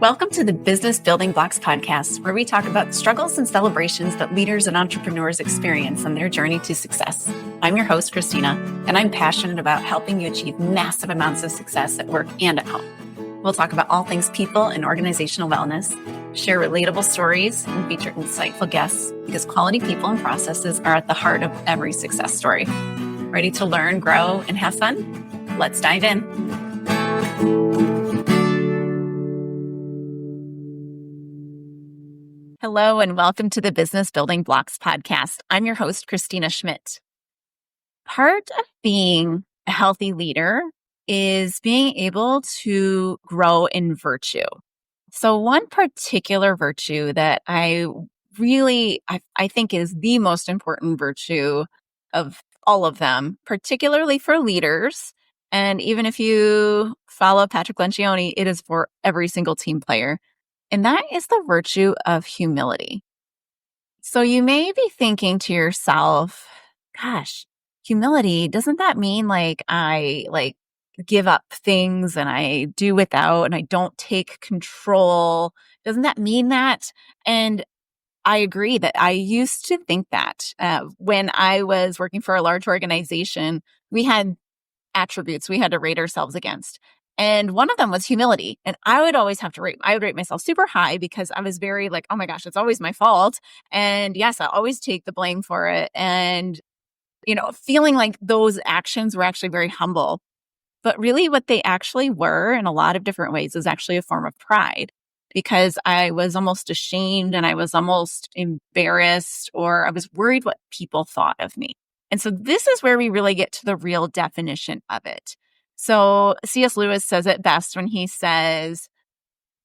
Welcome to the Business Building Blocks podcast, where we talk about struggles and celebrations that leaders and entrepreneurs experience on their journey to success. I'm your host, Kristina, and I'm passionate about helping you achieve massive amounts of success at work and at home. We'll talk about all things people and organizational wellness, share relatable stories, and feature insightful guests because quality people and processes are at the heart of every success story. Ready to learn, grow, and have fun? Let's dive in. Hello, and welcome to the Business Building Blocks podcast. I'm your host, Kristina Schmitt. Part of being a healthy leader is being able to grow in virtue. So one particular virtue that I think is the most important virtue of all of them, particularly for leaders, and even if you follow Patrick Lencioni, it is for every single team player. And that is the virtue of humility. So you may be thinking to yourself, gosh, humility, doesn't that mean I give up things and I do without and I don't take control? Doesn't that mean that? And I agree that I used to think that when I was working for a large organization, we had attributes we had to rate ourselves against. And one of them was humility. And I would always have to I would rate myself super high because I was very like, oh my gosh, it's always my fault. And yes, I always take the blame for it. And, feeling like those actions were actually very humble. But really what they actually were in a lot of different ways is actually a form of pride because I was almost ashamed and I was almost embarrassed or I was worried what people thought of me. And so this is where we really get to the real definition of it. So C.S. Lewis says it best when he says,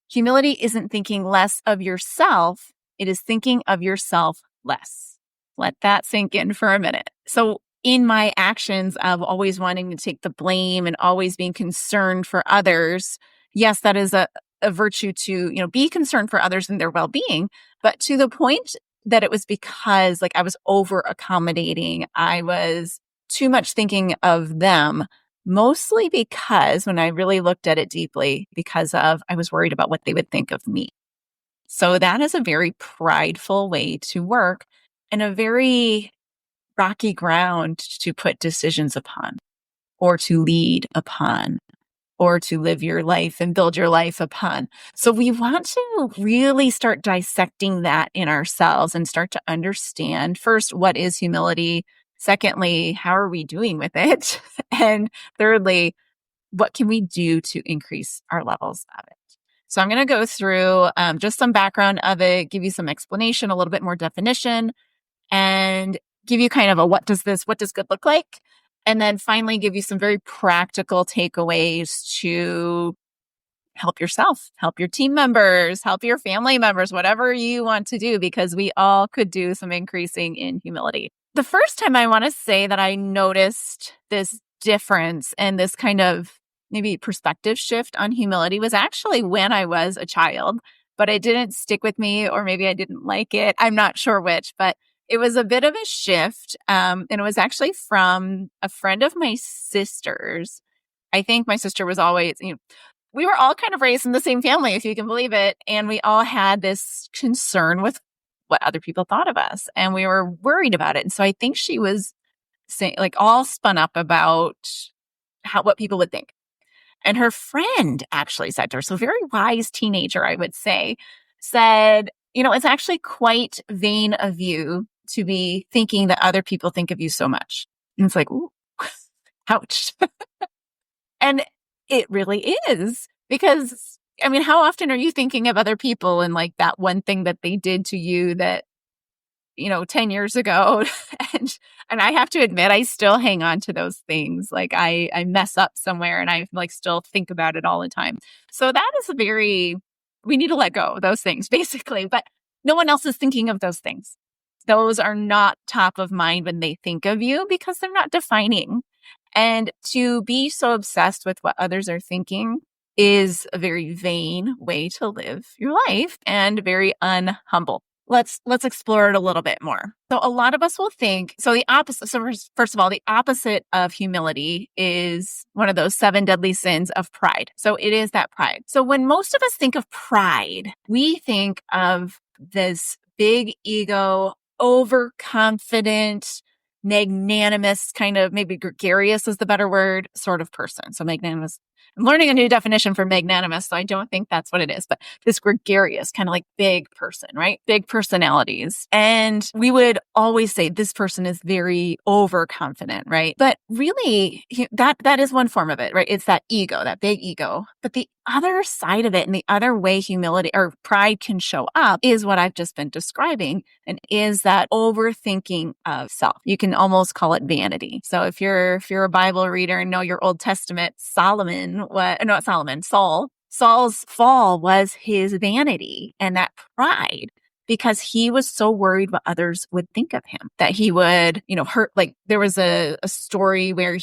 humility isn't thinking less of yourself, it is thinking of yourself less. Let that sink in for a minute. So in my actions of always wanting to take the blame and always being concerned for others, yes, that is a virtue to, be concerned for others and their well-being, but to the point that it was because I was over accommodating. I was too much thinking of them, mostly because when I really looked at it deeply, I was worried about what they would think of me. So that is a very prideful way to work and a very rocky ground to put decisions upon or to lead upon or to live your life and build your life upon. So we want to really start dissecting that in ourselves and start to understand first, what is humility? Secondly, how are we doing with it? And thirdly, what can we do to increase our levels of it? So I'm going to go through just some background of it, give you some explanation, a little bit more definition, and give you kind of a what does good look like? And then finally give you some very practical takeaways to help yourself, help your team members, help your family members, whatever you want to do, because we all could do some increasing in humility. The first time I want to say that I noticed this difference and this kind of maybe perspective shift on humility was actually when I was a child, but it didn't stick with me, or maybe I didn't like it. I'm not sure which, but it was a bit of a shift. And it was actually from a friend of my sister's. I think my sister was always, we were all kind of raised in the same family, if you can believe it. And we all had this concern with what other people thought of us. And we were worried about it. And so I think she was saying, all spun up about what people would think. And her friend actually said to her, so very wise teenager, I would say, said, it's actually quite vain of you to be thinking that other people think of you so much. And it's like, ooh, ouch. And it really is, because, how often are you thinking of other people and that one thing that they did to you that, 10 years ago? and I have to admit, I still hang on to those things. I mess up somewhere and I still think about it all the time. So that is we need to let go of those things basically, but no one else is thinking of those things. Those are not top of mind when they think of you because they're not defining. And to be so obsessed with what others are thinking is a very vain way to live your life and very unhumble. let's explore it a little bit more. So a lot of us will think, so the opposite. So first of all, the opposite of humility is one of those 7 deadly sins of pride. So it is that pride. So when most of us think of pride, we think of this big ego, overconfident, magnanimous, kind of maybe gregarious is the better word, sort of person. So magnanimous. I'm learning a new definition for magnanimous, so I don't think that's what it is, but this gregarious, kind of like big person, right? Big personalities. And we would always say this person is very overconfident, right? But really, that is one form of it, right? It's that ego, that big ego. But the other side of it and the other way humility or pride can show up is what I've just been describing, and is that overthinking of self. You can almost call it vanity. So if you're a Bible reader and know your Old Testament, Saul's fall was his vanity and that pride, because he was so worried what others would think of him, that he would, hurt. Like there was a story where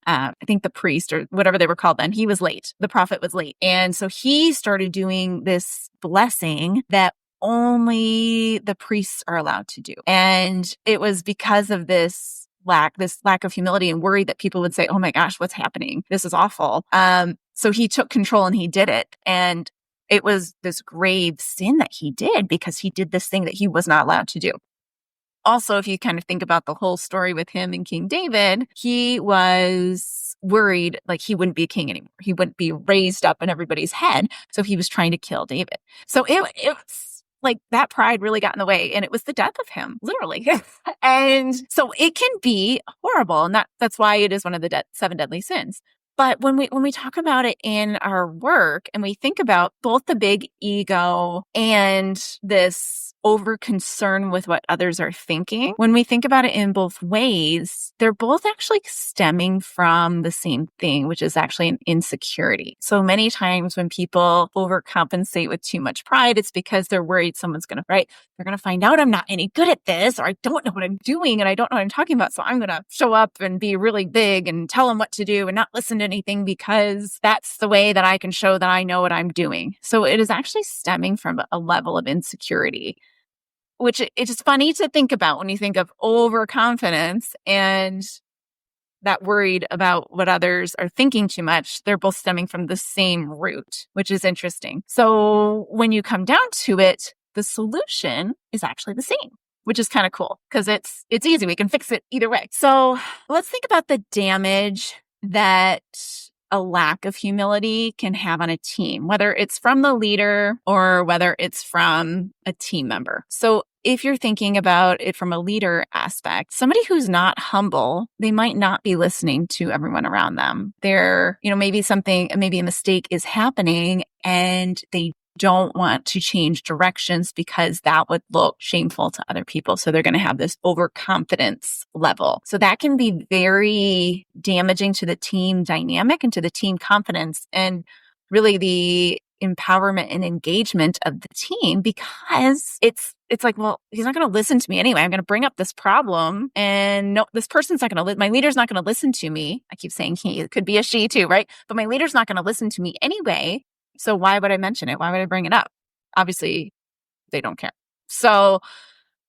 I think the priest or whatever they were called then, he was late. The prophet was late. And so he started doing this blessing that only the priests are allowed to do. And it was because of this lack of humility and worry that people would say, oh my gosh, what's happening? This is awful. So he took control and he did it. And it was this grave sin that he did because he did this thing that he was not allowed to do. Also, if you kind of think about the whole story with him and King David, he was worried like he wouldn't be a king anymore. He wouldn't be raised up in everybody's head. So he was trying to kill David. So it was like that pride really got in the way, and it was the death of him, literally. And so it can be horrible. And that's why it is one of the 7 deadly sins. But when we talk about it in our work and we think about both the big ego and this over concern with what others are thinking, when we think about it in both ways, they're both actually stemming from the same thing, which is actually an insecurity. So many times when people overcompensate with too much pride, it's because they're worried someone's going to, right? They're going to find out I'm not any good at this, or I don't know what I'm doing and I don't know what I'm talking about. So I'm going to show up and be really big and tell them what to do and not listen to anything because that's the way that I can show that I know what I'm doing. So it is actually stemming from a level of insecurity, which it's just funny to think about when you think of overconfidence and that worried about what others are thinking too much. They're both stemming from the same root, which is interesting. So when you come down to it, the solution is actually the same, which is kind of cool because it's easy. We can fix it either way. So let's think about the damage that a lack of humility can have on a team, whether it's from the leader or whether it's from a team member. So if you're thinking about it from a leader aspect, somebody who's not humble, they might not be listening to everyone around them. They're, maybe a mistake is happening and they don't want to change directions because that would look shameful to other people. So they're going to have this overconfidence level. So that can be very damaging to the team dynamic and to the team confidence and really the empowerment and engagement of the team, because it's like, well, he's not going to listen to me anyway. I'm going to bring up this problem and no, this person's not going to my leader's not going to listen to me. I keep saying he, it could be a she too, right? But my leader's not going to listen to me anyway. So why would I mention it? Why would I bring it up? Obviously, they don't care. So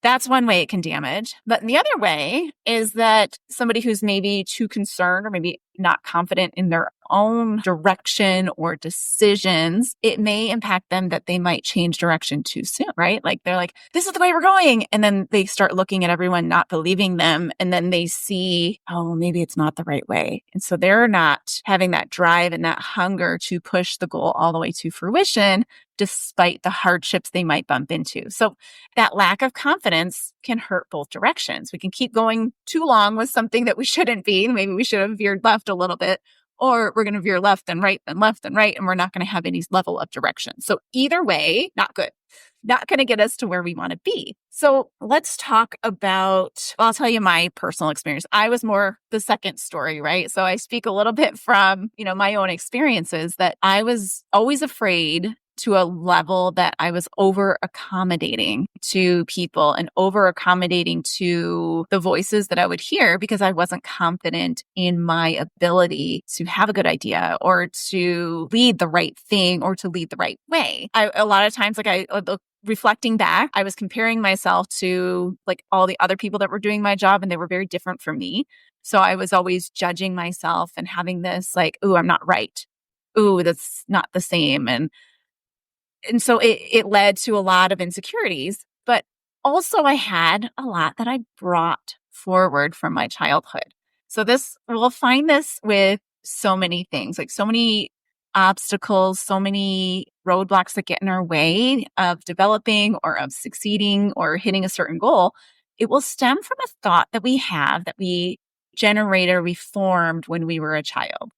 that's one way it can damage. But the other way is that somebody who's maybe too concerned or maybe not confident in their own direction or decisions, it may impact them that they might change direction too soon, right? Like they're like, this is the way we're going. And then they start looking at everyone not believing them. And then they see, oh, maybe it's not the right way. And so they're not having that drive and that hunger to push the goal all the way to fruition, despite the hardships they might bump into. So that lack of confidence can hurt both directions. We can keep going too long with something that we shouldn't be. Maybe we should have veered left a little bit, or we're going to veer left and right and left and right, and we're not going to have any level of direction. So either way, not good. Not going to get us to where we want to be. So let's talk about, well, I'll tell you my personal experience. I was more the second story, right? So I speak a little bit from, my own experiences, that I was always afraid to a level that I was over accommodating to people and over accommodating to the voices that I would hear because I wasn't confident in my ability to have a good idea or to lead the right thing or to lead the right way. A lot of times, reflecting back, I was comparing myself to like all the other people that were doing my job, and they were very different from me. So I was always judging myself and having this like, ooh, I'm not right. Ooh, that's not the same. And so it led to a lot of insecurities, but also I had a lot that I brought forward from my childhood. So we'll find this with so many things, like so many obstacles, so many roadblocks that get in our way of developing or of succeeding or hitting a certain goal. It will stem from a thought that we have that we generated or we formed when we were a child.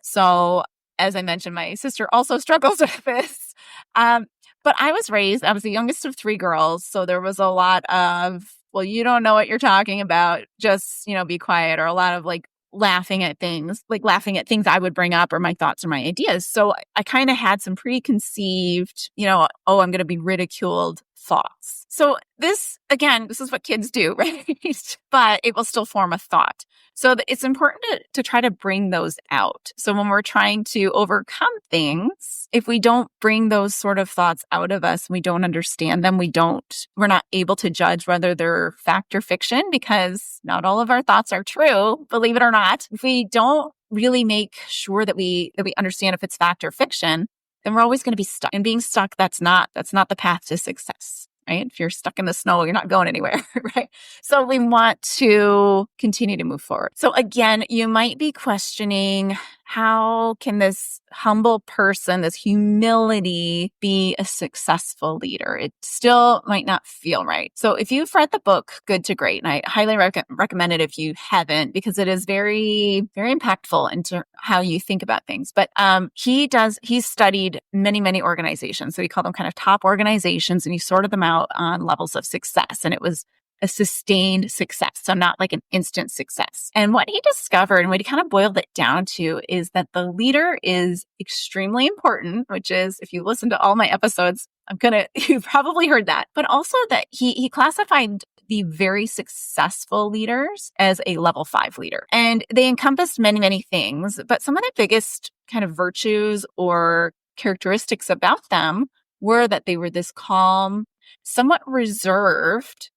So, as I mentioned, my sister also struggles with this. Um, but I was the youngest of three girls. So there was a lot of, well, you don't know what you're talking about. Just, be quiet, or a lot of like laughing at things I would bring up or my thoughts or my ideas. So I kind of had some preconceived, oh, I'm going to be ridiculed thoughts. So this is what kids do, right? But it will still form a thought. So it's important to try to bring those out. So when we're trying to overcome things, if we don't bring those sort of thoughts out of us, we don't understand them, we're not able to judge whether they're fact or fiction, because not all of our thoughts are true, believe it or not. If we don't really make sure that we understand if it's fact or fiction, then we're always going to be stuck. And being stuck, that's not the path to success. Right? If you're stuck in the snow, you're not going anywhere, right? So we want to continue to move forward. So again, you might be questioning, how can this humble person, this humility, be a successful leader? It still might not feel right. So if you've read the book Good to Great, and I highly recommend it if you haven't, because it is very, very impactful into how you think about things. But he's studied many, many organizations. So he called them kind of top organizations, and he sorted them out on levels of success. And it was a sustained success, so not like an instant success. And what he discovered, and what he kind of boiled it down to, is that the leader is extremely important, which is, if you listen to all my episodes, you've probably heard that, but also that he classified the very successful leaders as a level 5 leader. And they encompassed many, many things, but some of the biggest kind of virtues or characteristics about them were that they were this calm, somewhat reserved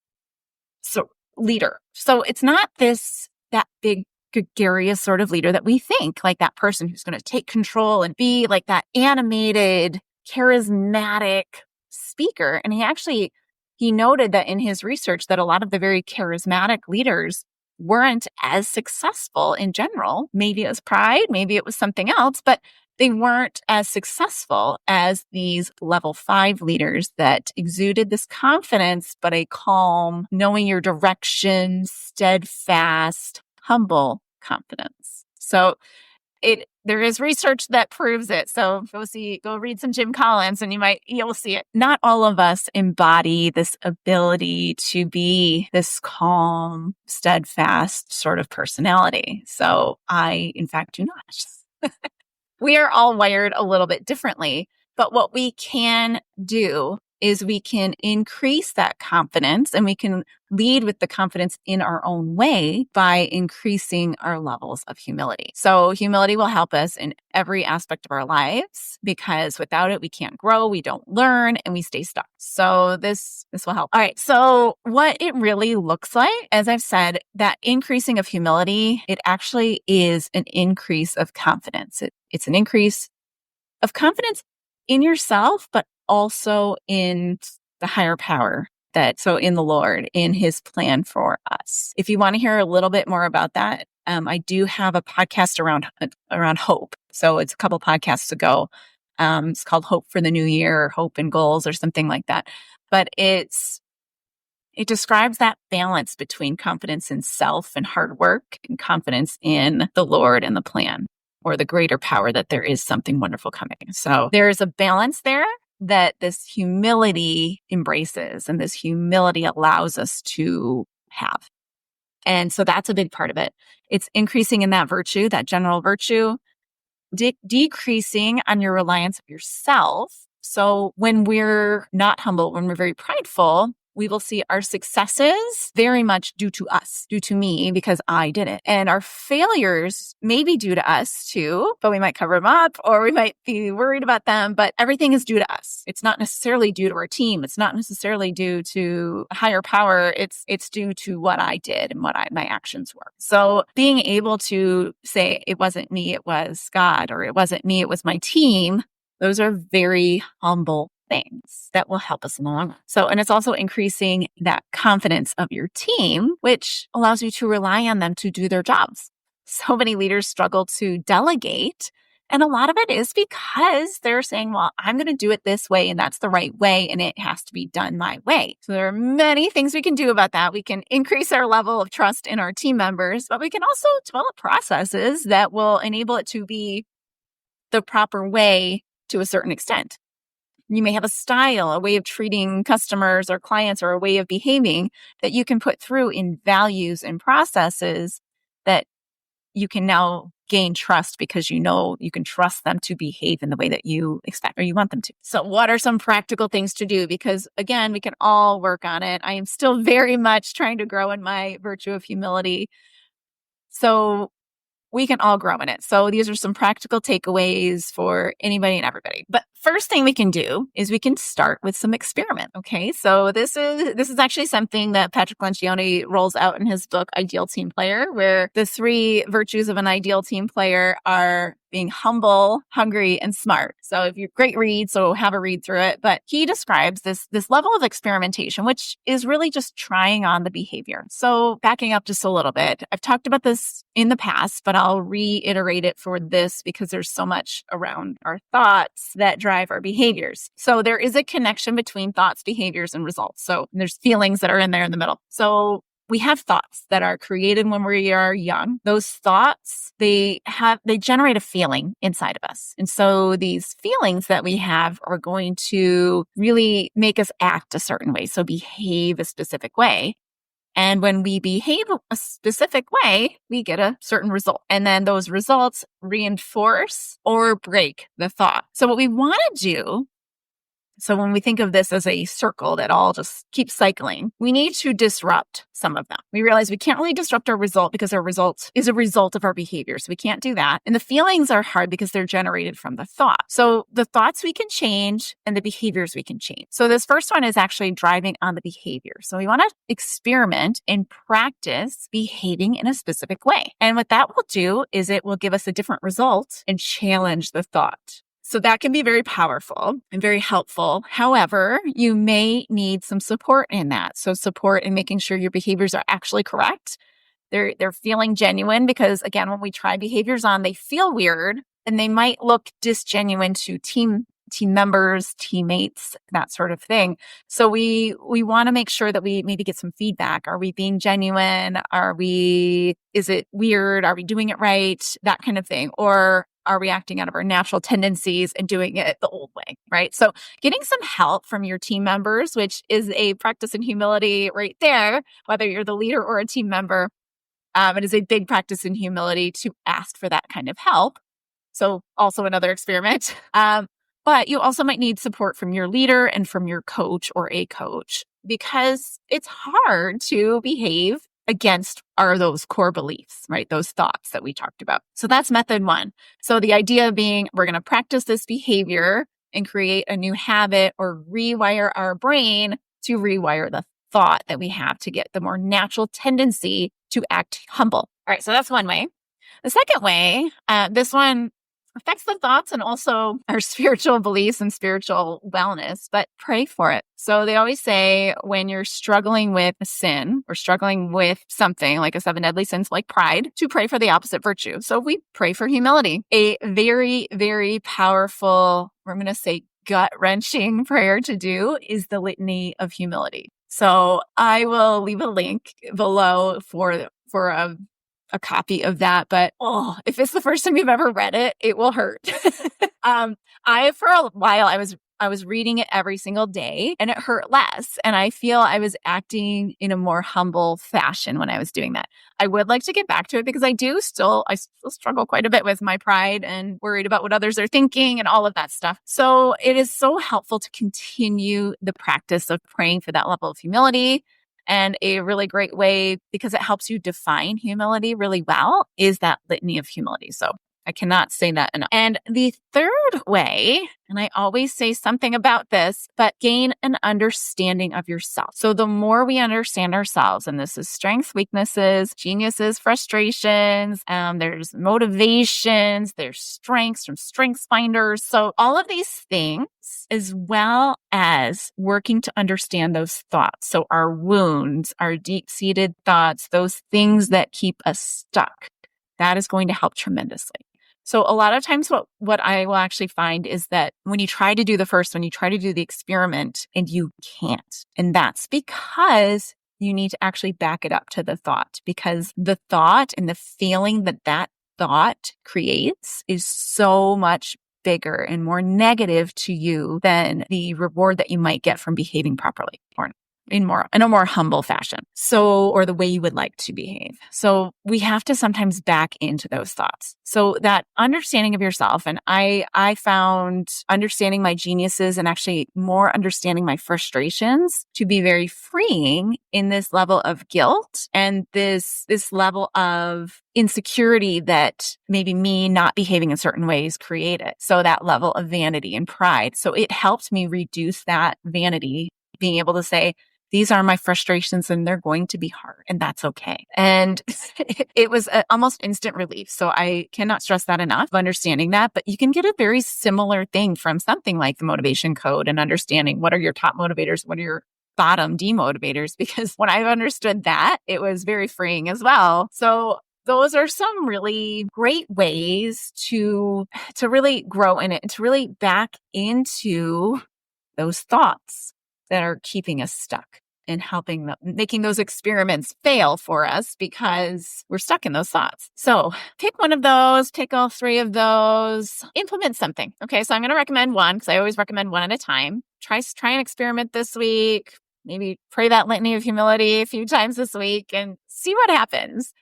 leader. So it's not that big gregarious sort of leader that we think, like that person who's going to take control and be like that animated, charismatic speaker. And he noted that in his research that a lot of the very charismatic leaders weren't as successful in general. Maybe it was pride, maybe it was something else, but they weren't as successful as these level 5 leaders that exuded this confidence, but a calm, knowing your direction, steadfast, humble confidence. So there is research that proves it. So go read some Jim Collins, and you'll see it. Not all of us embody this ability to be this calm, steadfast sort of personality. So I, in fact, do not. We are all wired a little bit differently, but what we can do is we can increase that confidence, and we can lead with the confidence in our own way by increasing our levels of humility. So humility will help us in every aspect of our lives, because without it, we can't grow, we don't learn, and we stay stuck. So this will help. All right. So what it really looks like, as I've said, that increasing of humility, it actually is an increase of confidence. It's an increase of confidence in yourself, but also in the higher power, so in the Lord, in his plan for us. If you want to hear a little bit more about that, I do have a podcast around hope. So it's a couple podcasts ago. It's called Hope for the New Year, or Hope and Goals, or something like that. But it describes that balance between confidence in self and hard work, and confidence in the Lord and the plan, or the greater power, that there is something wonderful coming. So there is a balance there that this humility embraces, and this humility allows us to have. And so that's a big part of it. It's increasing in that virtue, that general virtue, decreasing on your reliance of yourself. So when we're not humble, when we're very prideful, we will see our successes very much due to us, due to me, because I did it. And our failures may be due to us too, but we might cover them up or we might be worried about them, but everything is due to us. It's not necessarily due to our team. It's not necessarily due to a higher power. It's due to what I did and what my actions were. So being able to say, it wasn't me, it was God, or it wasn't me, it was my team. Those are very humble things that will help us in the long run. So, and it's also increasing that confidence of your team, which allows you to rely on them to do their jobs. So many leaders struggle to delegate. And a lot of it is because they're saying, well, I'm going to do it this way and that's the right way and it has to be done my way. So there are many things we can do about that. We can increase our level of trust in our team members, but we can also develop processes that will enable it to be the proper way to a certain extent. You may have a style, a way of treating customers or clients, or a way of behaving that you can put through in values and processes that you can now gain trust because you know you can trust them to behave in the way that you expect or you want them to. So what are some practical things to do? Because again, we can all work on it. I am still very much trying to grow in my virtue of humility. So we can all grow in it. So these are some practical takeaways for anybody and everybody. But first thing we can do is we can start with some experiment. Okay. So this is actually something that Patrick Lencioni rolls out in his book, Ideal Team Player, where the 3 virtues of an ideal team player are being humble, hungry, and smart. So if you're great read, so have a read through it. But he describes this level of experimentation, which is really just trying on the behavior. So backing up just a little bit, I've talked about this in the past, but I'll reiterate it for this because there's so much around our thoughts that drive our behaviors. So there is a connection between thoughts, behaviors, and results. So there's feelings that are in there in the middle. So we have thoughts that are created when we are young. Those thoughts, they generate a feeling inside of us. And so these feelings that we have are going to really make us act a certain way. So behave a specific way. And when we behave a specific way, we get a certain result. And then those results reinforce or break the thought. So what we want to do, so when we think of this as a circle that all just keeps cycling, we need to disrupt some of them. We realize we can't really disrupt our result because our result is a result of our behavior. So we can't do that. And the feelings are hard because they're generated from the thought. So the thoughts we can change and the behaviors we can change. So this first one is actually driving on the behavior. So we want to experiment and practice behaving in a specific way. And what that will do is it will give us a different result and challenge the thought. So that can be very powerful and very helpful. However, you may need some support in that. So support in making sure your behaviors are actually correct. They're feeling genuine because again, when we try behaviors on, they feel weird and they might look disgenuine to team members, teammates, that sort of thing. So we want to make sure that we maybe get some feedback. Are we being genuine? Is it weird? Are we doing it right? That kind of thing. Or are we acting out of our natural tendencies and doing it the old way, right? So getting some help from your team members, which is a practice in humility right there, whether you're the leader or a team member, it is a big practice in humility to ask for that kind of help. So also another experiment. But you also might need support from your leader and from your coach or a coach because it's hard to behave against those core beliefs, right? Those thoughts that we talked about. So that's method 1. So the idea being we're going to practice this behavior and create a new habit or rewire our brain to rewire the thought that we have to get the more natural tendency to act humble. All right. So that's one way. The second way, this one affects the thoughts and also our spiritual beliefs and spiritual wellness, but pray for it. So they always say when you're struggling with a sin or struggling with something like a 7 deadly sins like pride, to pray for the opposite virtue. So we pray for humility. A very, very powerful, I'm going to say gut-wrenching prayer to do is the litany of humility. So I will leave a link below for a copy of that, but if it's the first time you've ever read it, it will hurt. For a while, I was I was reading it every single day and it hurt less. And I feel I was acting in a more humble fashion when I was doing that. I would like to get back to it because I still struggle quite a bit with my pride and worried about what others are thinking and all of that stuff. So it is so helpful to continue the practice of praying for that level of humility. And a really great way, because it helps you define humility really well, is that litany of humility. So I cannot say that enough. And the third way, and I always say something about this, but gain an understanding of yourself. So the more we understand ourselves, and this is strengths, weaknesses, geniuses, frustrations, there's motivations, there's strengths from strengths finders. So all of these things, as well as working to understand those thoughts. So our wounds, our deep-seated thoughts, those things that keep us stuck, that is going to help tremendously. So a lot of times what I will actually find is that when you try to do the experiment and you can't, and that's because you need to actually back it up to the thought, because the thought and the feeling that thought creates is so much bigger and more negative to you than the reward that you might get from behaving properly or in a more humble fashion. So, or the way you would like to behave. So we have to sometimes back into those thoughts. So that understanding of yourself, and I found understanding my geniuses and actually more understanding my frustrations to be very freeing in this level of guilt and this level of insecurity that maybe me not behaving in certain ways created. So that level of vanity and pride. So it helped me reduce that vanity, being able to say, these are my frustrations and they're going to be hard and that's okay. And it was almost instant relief. So I cannot stress that enough, understanding that, but you can get a very similar thing from something like the motivation code and understanding what are your top motivators, what are your bottom demotivators, because when I've understood that, it was very freeing as well. So those are some really great ways to really grow in it, to really back into those thoughts that are keeping us stuck and making those experiments fail for us because we're stuck in those thoughts. So pick one of those, pick all three of those, implement something. Okay, so I'm going to recommend one because I always recommend one at a time. Try an experiment this week. Maybe pray that litany of humility a few times this week and see what happens.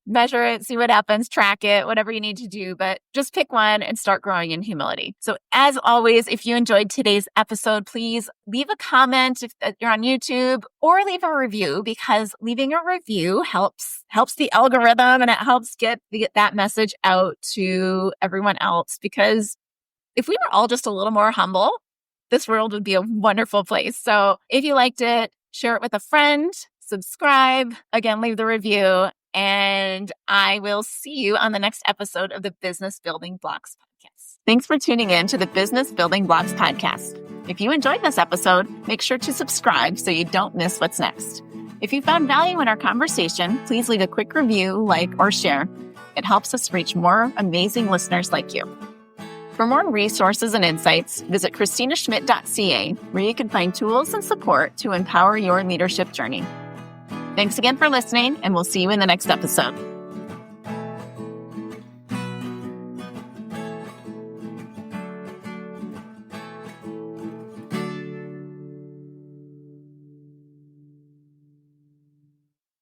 Measure it, see what happens, track it, whatever you need to do, but just pick one and start growing in humility. So as always, if you enjoyed today's episode, please leave a comment if you're on YouTube or leave a review, because leaving a review helps the algorithm and it helps get that message out to everyone else. Because if we were all just a little more humble, this world would be a wonderful place. So if you liked it, share it with a friend, subscribe, again, leave the review. And I will see you on the next episode of the Business Building Blocks podcast. Thanks for tuning in to the Business Building Blocks podcast. If you enjoyed this episode, make sure to subscribe so you don't miss what's next. If you found value in our conversation, please leave a quick review, like, or share. It helps us reach more amazing listeners like you. For more resources and insights, visit KristinaSchmitt.ca, where you can find tools and support to empower your leadership journey. Thanks again for listening, and we'll see you in the next episode.